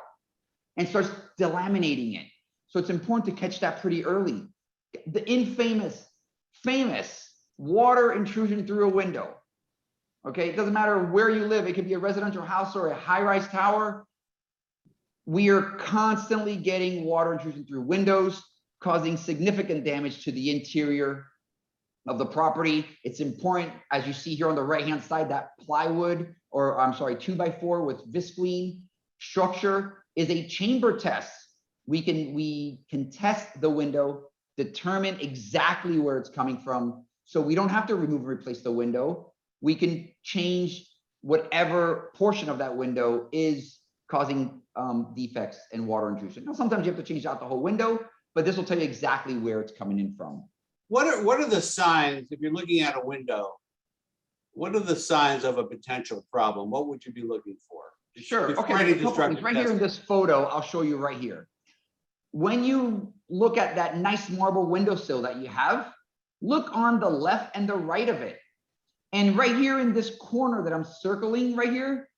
and starts delaminating it. So it's important to catch that pretty early. The infamous, famous water intrusion through a window. Okay, it doesn't matter where you live. It could be a residential house or a high-rise tower. We are constantly getting water intrusion through windows, causing significant damage to the interior of the property. It's important, as you see here on the right-hand side, that plywood, or I'm sorry, 2x4 with visqueen structure is a chamber test. We can test the window, determine exactly where it's coming from. So we don't have to remove and replace the window. We can change whatever portion of that window is causing defects and water intrusion. Now, sometimes you have to change out the whole window, but this will tell you exactly where it's coming in from. What are the signs, if you're looking at a window, what are the signs of a potential problem? What would you be looking for? Sure. Before Okay. any Right destructive here in testing? this photo, I'll show you right here. When you look at that nice marble windowsill that you have, look on the left and the right of it. And right here in this corner that I'm circling right here,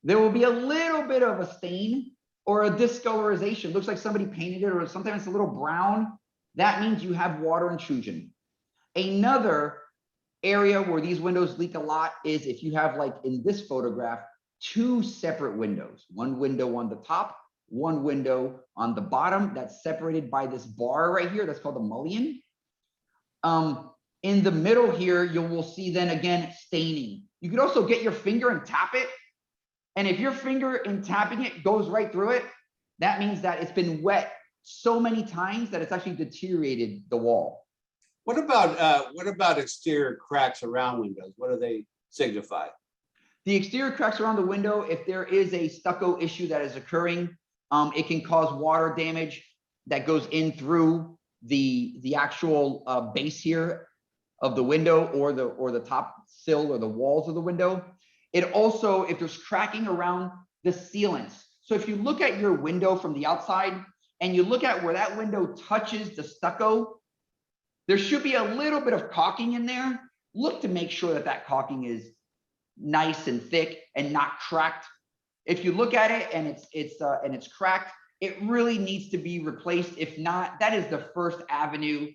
there will be a little bit of a stain or a discolorization. Looks like somebody painted it, or sometimes it's a little brown. That means you have water intrusion. Another area where these windows leak a lot is if you have, like in this photograph, two separate windows, one window on the top, one window on the bottom that's separated by this bar right here. That's called a mullion. In the middle here, you will see then again staining. You could also get your finger and tap it. And if your finger in tapping it goes right through it, that means that it's been wet so many times that it's actually deteriorated the wall. What about exterior cracks around windows? What do they signify? The exterior cracks around the window, if there is a stucco issue that is occurring, it can cause water damage that goes in through the actual base here of the window, or the top sill or the walls of the window. It also, if there's cracking around the sealants. So if you look at your window from the outside and you look at where that window touches the stucco, there should be a little bit of caulking in there. Look to make sure that that caulking is nice and thick and not cracked. If you look at it and it's cracked, it really needs to be replaced. If not, that is the first avenue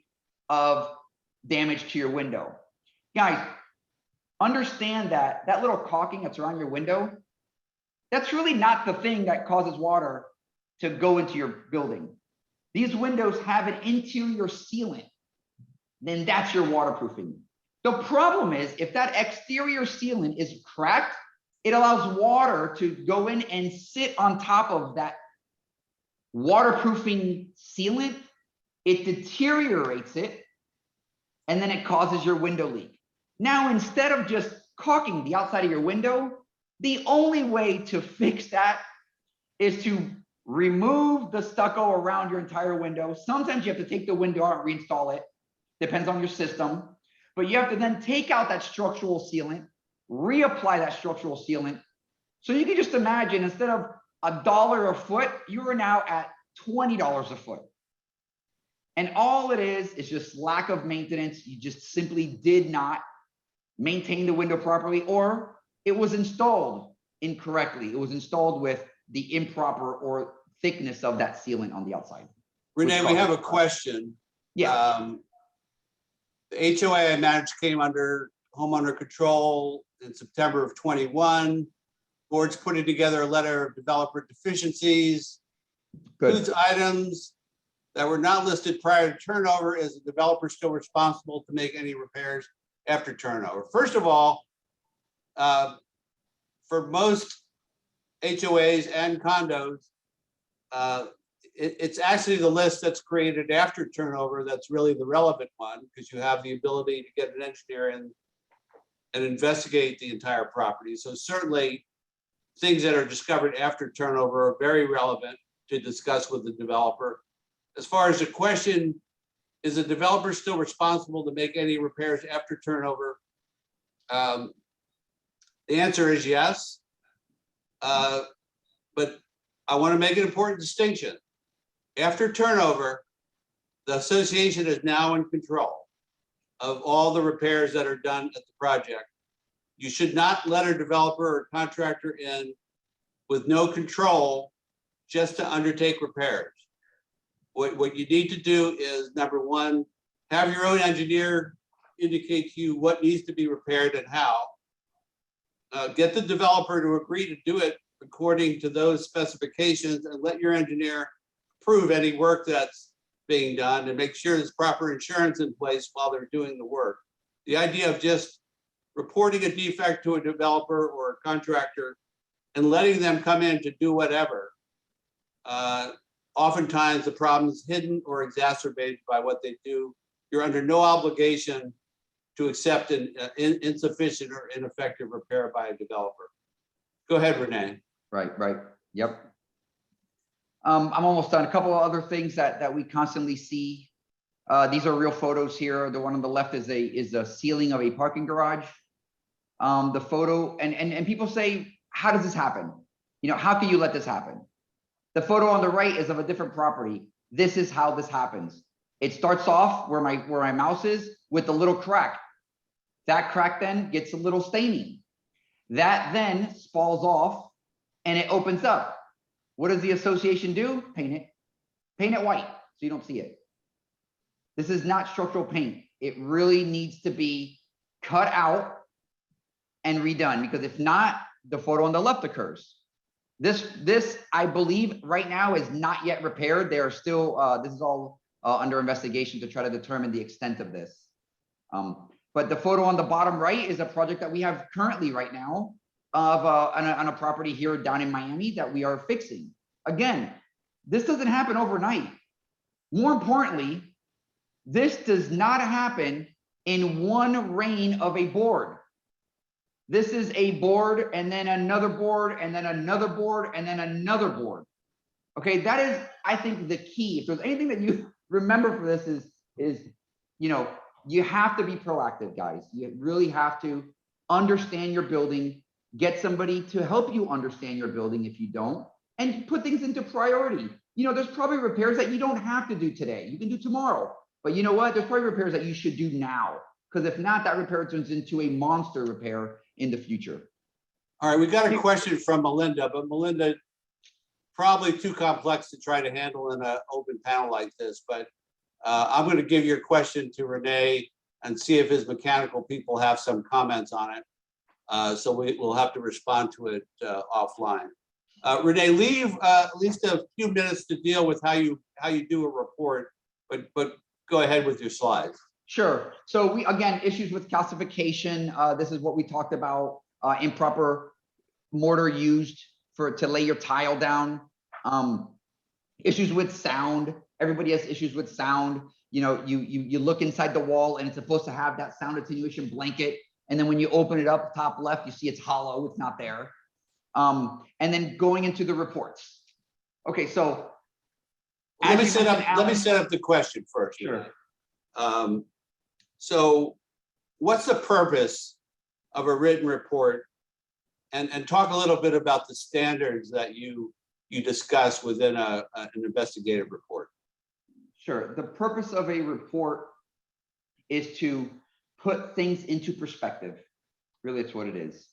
of damage to your window. Guys, understand that that little caulking that's around your window, that's really not the thing that causes water to go into your building. These windows have an interior sealant, then that's your waterproofing. The problem is if that exterior sealant is cracked, it allows water to go in and sit on top of that waterproofing sealant. It deteriorates it, and then it causes your window leak. Now, instead of just caulking the outside of your window, the only way to fix that is to remove the stucco around your entire window. Sometimes you have to take the window out and reinstall it. Depends on your system. But you have to then take out that structural sealant, reapply that structural sealant. So you can just imagine, instead of $1 a foot, you are now at $20 a foot. And all it is just lack of maintenance. You just simply did not maintain the window properly, or it was installed incorrectly. It was installed with the improper or thickness of that sealant on the outside. Rene, we have a question. Yeah. The HOA I managed came under homeowner control in September of 21. Board's putting together a letter of developer deficiencies. Good. Includes items that were not listed prior to turnover. Is the developer still responsible to make any repairs after turnover? First of all, for most HOAs and condos, it's actually the list that's created after turnover that's really the relevant one, because you have the ability to get an engineer in and investigate the entire property. So certainly things that are discovered after turnover are very relevant to discuss with the developer. As far as the question, is the developer still responsible to make any repairs after turnover? The answer is yes. But I want to make an important distinction. After turnover, the association is now in control of all the repairs that are done at the project. You should not let a developer or contractor in with no control just to undertake repairs. What you need to do is, number one, have your own engineer indicate to you what needs to be repaired and how. Get the developer to agree to do it according to those specifications, and let your engineer approve any work that's being done and make sure there's proper insurance in place while they're doing the work. The idea of just reporting a defect to a developer or a contractor and letting them come in to do whatever, oftentimes the problem is hidden or exacerbated by what they do. You're under no obligation to accept an insufficient or ineffective repair by a developer. Go ahead, Rene. Right. Yep. I'm almost done. A couple of other things that we constantly see. These are real photos here. The one on the left is a ceiling of a parking garage. The photo, and people say, how does this happen? You know, how can you let this happen? The photo on the right is of a different property. This is how this happens. It starts off where my mouse is with a little crack. That crack then gets a little staining. That then spalls off and it opens up. What does the association do? Paint it white so you don't see it. This is not structural paint. It really needs to be cut out and redone, because if not, the photo on the left occurs. This I believe right now is not yet repaired. They are still, this is all under investigation to try to determine the extent of this. But the photo on the bottom right is a project that we have currently right now of on a property here down in Miami that we are fixing. Again, this doesn't happen overnight. More importantly, this does not happen in one reign of a board. This is a board and then another board and then another board and then another board. Okay, that is, I think, the key. If there's anything that you remember for this is, you know, you have to be proactive, guys. You really have to understand your building, get somebody to help you understand your building if you don't, and put things into priority. You know, there's probably repairs that you don't have to do today. You can do tomorrow. But you know what? There's probably repairs that you should do now, because if not, that repair turns into a monster repair in the future. All right, we got a question from Melinda, but Melinda, probably too complex to try to handle in an open panel like this, but I'm going to give your question to Rene and see if his mechanical people have some comments on it. So we'll have to respond to it offline. Rene, leave at least a few minutes to deal with how you do a report, but go ahead with your slides. Sure. So we, again, issues with calcification. This is what we talked about. Improper mortar used to lay your tile down. Issues with sound. Everybody has issues with sound. You know, you look inside the wall and it's supposed to have that sound attenuation blanket, and then when you open it up top left, you see it's hollow. It's not there. And then going into the reports. Okay, so let me set up the question first. Sure. So what's the purpose of a written report, and talk a little bit about the standards that you discuss within an investigative report. Sure. The purpose of a report is to put things into perspective. Really, it's what it is.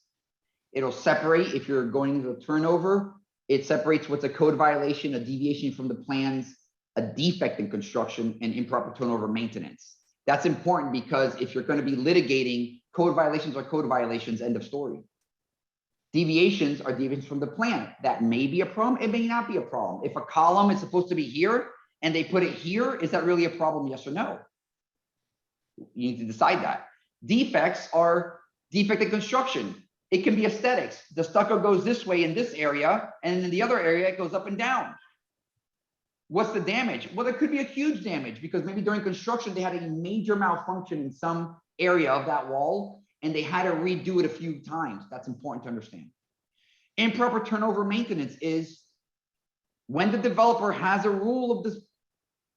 It'll separate, if you're going to turnover, it separates what's a code violation, a deviation from the plans, a defect in construction, and improper turnover maintenance. That's important because if you're going to be litigating, code violations are code violations, end of story. Deviations are deviations from the plan. That may be a problem, it may not be a problem. If a column is supposed to be here and they put it here, is that really a problem, yes or no? You need to decide that. Defects are defect in construction. It can be aesthetics. The stucco goes this way in this area, and in the other area, it goes up and down. What's the damage? Well, there could be a huge damage because maybe during construction, they had a major malfunction in some area of that wall, and they had to redo it a few times. That's important to understand. Improper turnover maintenance is when the developer has a rule of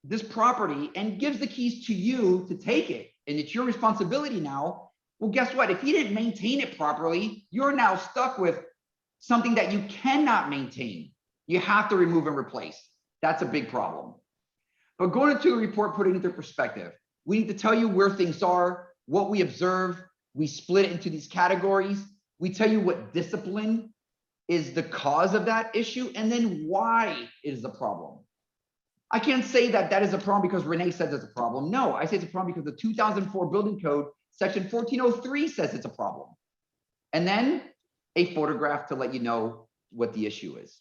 this property and gives the keys to you to take it, and it's your responsibility now. Well, guess what? If you didn't maintain it properly, you're now stuck with something that you cannot maintain. You have to remove and replace. That's a big problem. But going into the report, putting it into perspective, we need to tell you where things are, what we observe. We split it into these categories. We tell you what discipline is the cause of that issue, and then why it is a problem. I can't say that that is a problem because Rene says it's a problem. No, I say it's a problem because the 2004 building code, section 1403 says it's a problem. And then a photograph to let you know what the issue is.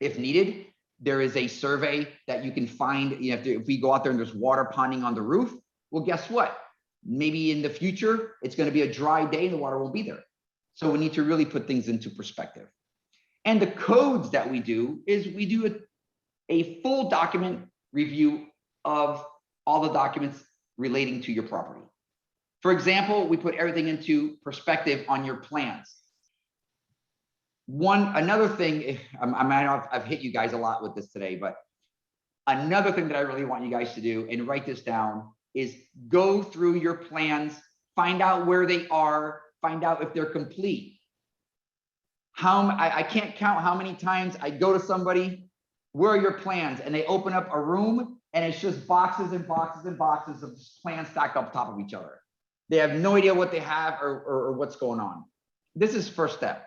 If needed, There is a survey that you can find. You know, if we go out there and there's water ponding on the roof, well, guess what? Maybe in the future, it's going to be a dry day and the water won't be there. So we need to really put things into perspective. And the codes that we do is we do a full document review of all the documents relating to your property. For example, we put everything into perspective on your plans. Another thing, I know I've hit you guys a lot with this today, but another thing that I really want you guys to do and write this down is go through your plans, find out where they are, find out if they're complete. I can't count how many times I go to somebody, where are your plans? And they open up a room and it's just boxes and boxes and boxes of plans stacked up top of each other. They have no idea what they have or what's going on. This is first step.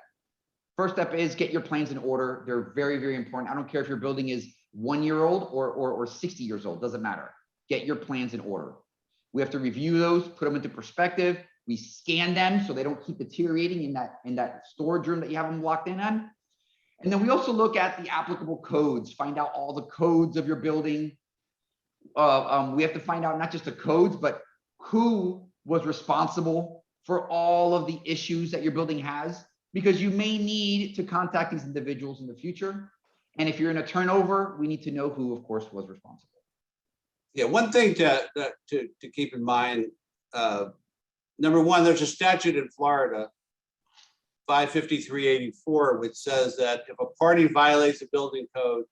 First step is get your plans in order. They're very, very important. I don't care if your building is 1 year old or 60 years old, doesn't matter. Get your plans in order. We have to review those, put them into perspective. We scan them so they don't keep deteriorating in that storage room that you have them locked in on. And then we also look at the applicable codes, find out all the codes of your building. We have to find out not just the codes, but who was responsible for all of the issues that your building has, because you may need to contact these individuals in the future. And if you're in a turnover, we need to know who, of course, was responsible. Yeah, one thing to keep in mind, number one, there's a statute in Florida, 55384, which says that if a party violates a building code,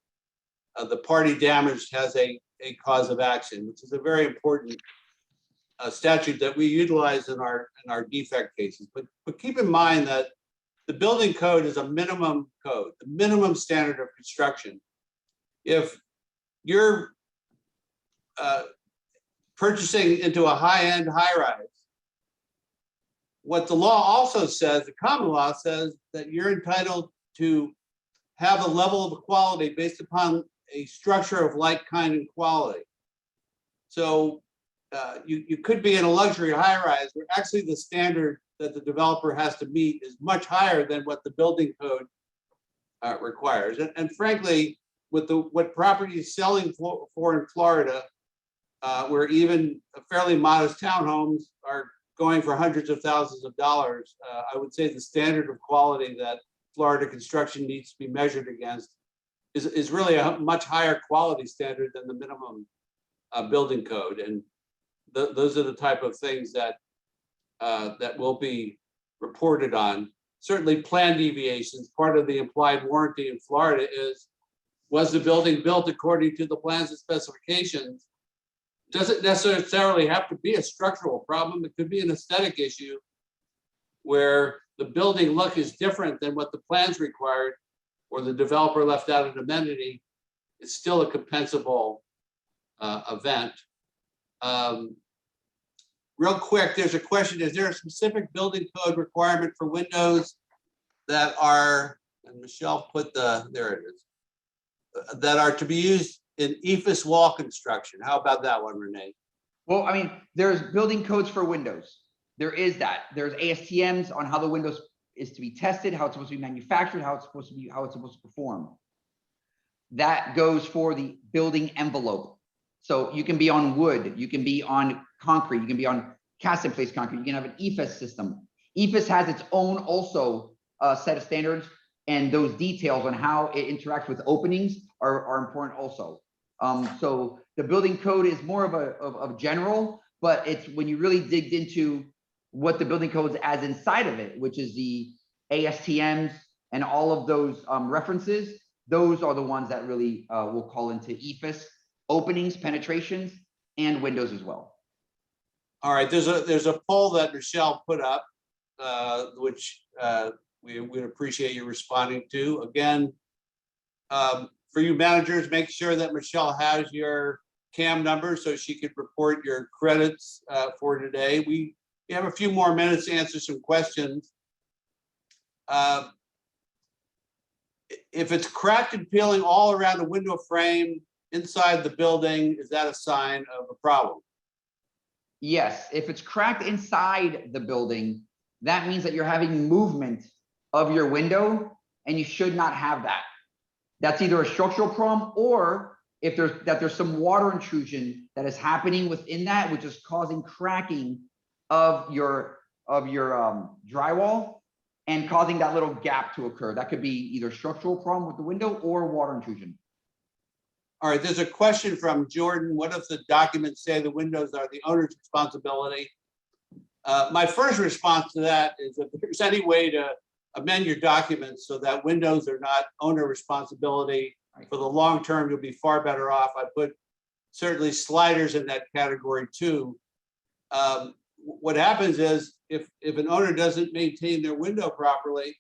the party damaged has a cause of action, which is a very important statute that we utilize in our defect cases. But keep in mind that the building code is a minimum code, the minimum standard of construction. If you're purchasing into a high-end high-rise, what the law also says, the common law says that you're entitled to have a level of equality based upon a structure of like kind and quality. So you could be in a luxury high-rise where actually the standard that the developer has to meet is much higher than what the building code requires. And frankly, with what property is selling for in Florida, where even fairly modest townhomes are going for hundreds of thousands of dollars, I would say the standard of quality that Florida construction needs to be measured against is really a much higher quality standard than the minimum building code. And those are the type of things that that will be reported on. Certainly plan deviations, part of the implied warranty in Florida is, was the building built according to the plans and specifications? Doesn't necessarily have to be a structural problem. It could be an aesthetic issue where the building look is different than what the plans required, or the developer left out an amenity. It's still a compensable event. Real quick, there's a question, is there a specific building code requirement for windows that are, and Michelle put there it is, that are to be used in EIFS wall construction? How about that one, Rene? Well, I mean, there's building codes for windows. There is that. There's ASTMs on how the windows is to be tested, how it's supposed to be manufactured, how it's supposed to perform. That goes for the building envelope. So you can be on wood, you can be on concrete, you can be on cast in place concrete, you can have an EIFS system. EIFS has its own also set of standards, and those details on how it interacts with openings are important also. So the building code is more of general, but it's when you really dig into what the building code has inside of it, which is the ASTMs and all of those references, those are the ones that really will call into EIFS, openings, penetrations, and windows as well. All right, there's a poll that Michelle put up, which we would appreciate you responding to. Again, for you managers, make sure that Michelle has your CAM number so she could report your credits for today. We have a few more minutes to answer some questions. If it's cracked and peeling all around the window frame inside the building, is that a sign of a problem? Yes, if it's cracked inside the building, that means that you're having movement of your window, and you should not have that. That's either a structural problem, or if there's some water intrusion that is happening within that, which is causing cracking of your drywall and causing that little gap to occur. That could be either structural problem with the window or water intrusion. All right, there's a question from Jordan. What if the documents say the windows are the owner's responsibility? My first response to that is if there's any way to amend your documents so that windows are not owner responsibility, for the long term, you'll be far better off. I put certainly sliders in that category too. What happens is if an owner doesn't maintain their window properly,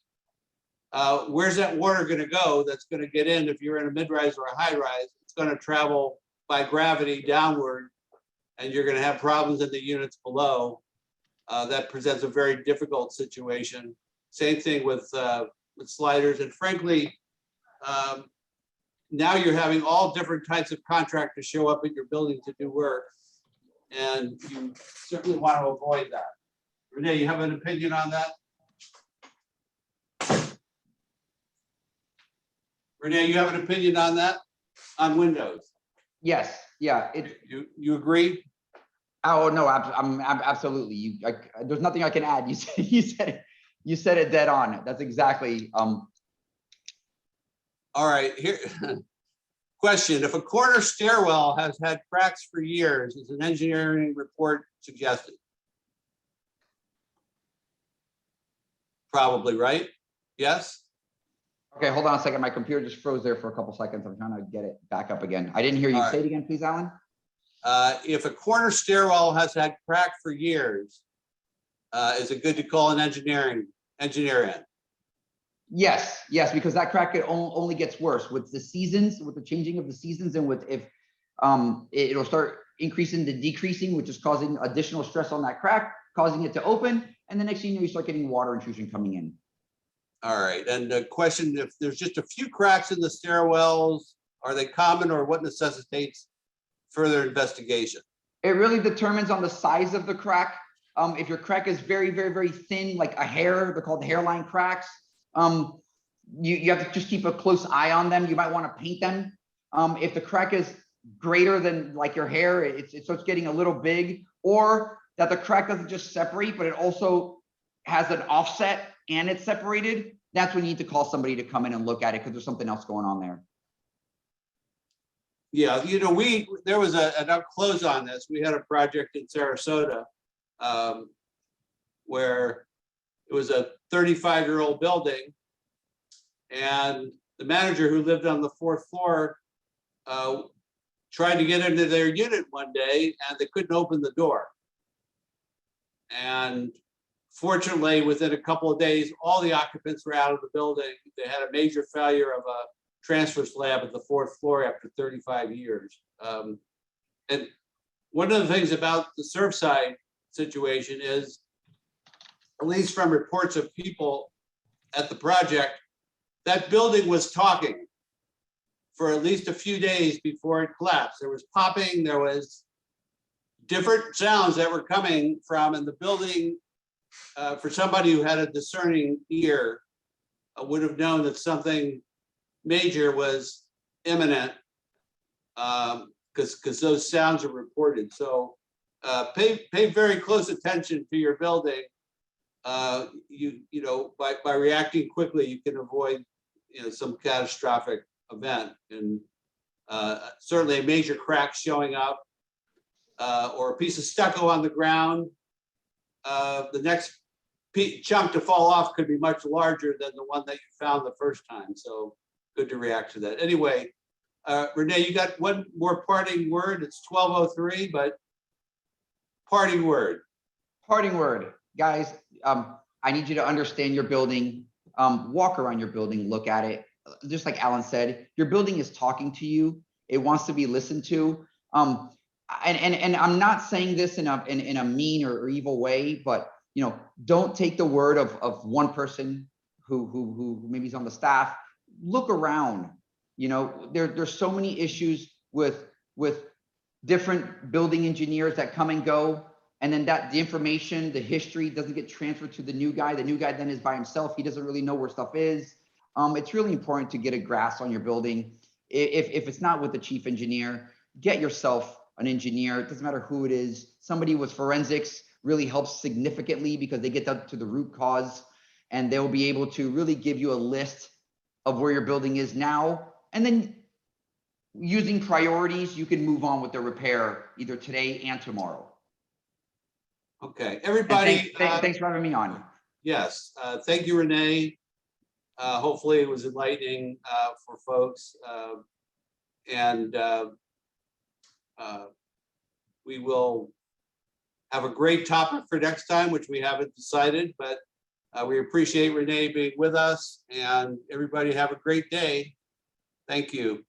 where's that water going to go that's going to get in? If you're in a mid-rise or a high-rise, it's going to travel by gravity downward, and you're going to have problems in the units below. That presents a very difficult situation. Same thing with sliders. And frankly, now you're having all different types of contractors show up at your building to do work, and you certainly want to avoid that. Rene, you have an opinion on that? Rene, you have an opinion on that? On windows? Yes. Yeah. You agree? Oh no, I'm absolutely. There's nothing I can add. You said it dead on. That's exactly. All right, here. Question: if a corner stairwell has had cracks for years, is an engineering report suggested? Probably, right? Yes? Okay, hold on a second. My computer just froze there for a couple seconds. I'm trying to get it back up again. I didn't hear you. All right. Say it again, please, Alan. If a corner stairwell has had crack for years, is it good to call an engineer in? Yes, because that crack only gets worse with the seasons, with the changing of the seasons, and with if it'll start increasing to decreasing, which is causing additional stress on that crack, causing it to open, and the next thing you know, you start getting water intrusion coming in. All right, and the question: if there's just a few cracks in the stairwells, are they common, or what necessitates further investigation? It really determines on the size of the crack. If your crack is very, very, very thin, like a hair, they're called hairline cracks. You have to just keep a close eye on them. You might want to paint them. If the crack is greater than like your hair, it starts getting a little big, or that the crack doesn't just separate, but it also has an offset and it's separated, that's when you need to call somebody to come in and look at it because there's something else going on there. Yeah, you know, there was an up close on this. We had a project in Sarasota where it was a 35-year-old building, and the manager who lived on the 4th floor tried to get into their unit one day, and they couldn't open the door. And fortunately, within a couple of days, all the occupants were out of the building. They had a major failure of a transfer slab at the 4th floor after 35 years. And one of the things about the Surfside situation is, at least from reports of people at the project, that building was talking for at least a few days before it collapsed. There was popping, there was different sounds that were coming from, and the building, for somebody who had a discerning ear, would have known that something major was imminent, because those sounds are reported. So pay very close attention to your building. You know, by reacting quickly, you can avoid, you know, some catastrophic event, and certainly a major crack showing up, or a piece of stucco on the ground. The next chunk to fall off could be much larger than the one that you found the first time. So good to react to that. Anyway, Rene, you got one more parting word. It's 12:03, but parting word. Parting word, guys. I need you to understand your building. Walk around your building, look at it. Just like Alan said, your building is talking to you. It wants to be listened to. And I'm not saying this in a mean or evil way, but you know, don't take the word of one person who maybe is on the staff. Look around. You know, there's so many issues with different building engineers that come and go, and then the information, the history doesn't get transferred to the new guy. The new guy then is by himself. He doesn't really know where stuff is. It's really important to get a grasp on your building. If it's not with the chief engineer, get yourself an engineer. It doesn't matter who it is. Somebody with forensics really helps significantly because they get down to the root cause, and they'll be able to really give you a list of where your building is now. And then using priorities, you can move on with the repair either today and tomorrow. Okay, And everybody. thanks for having me on. Yes, thank you, Renee. Hopefully it was enlightening for folks. And we will have a great topic for next time, which we haven't decided, but we appreciate Renee being with us, and everybody have a great day. Thank you.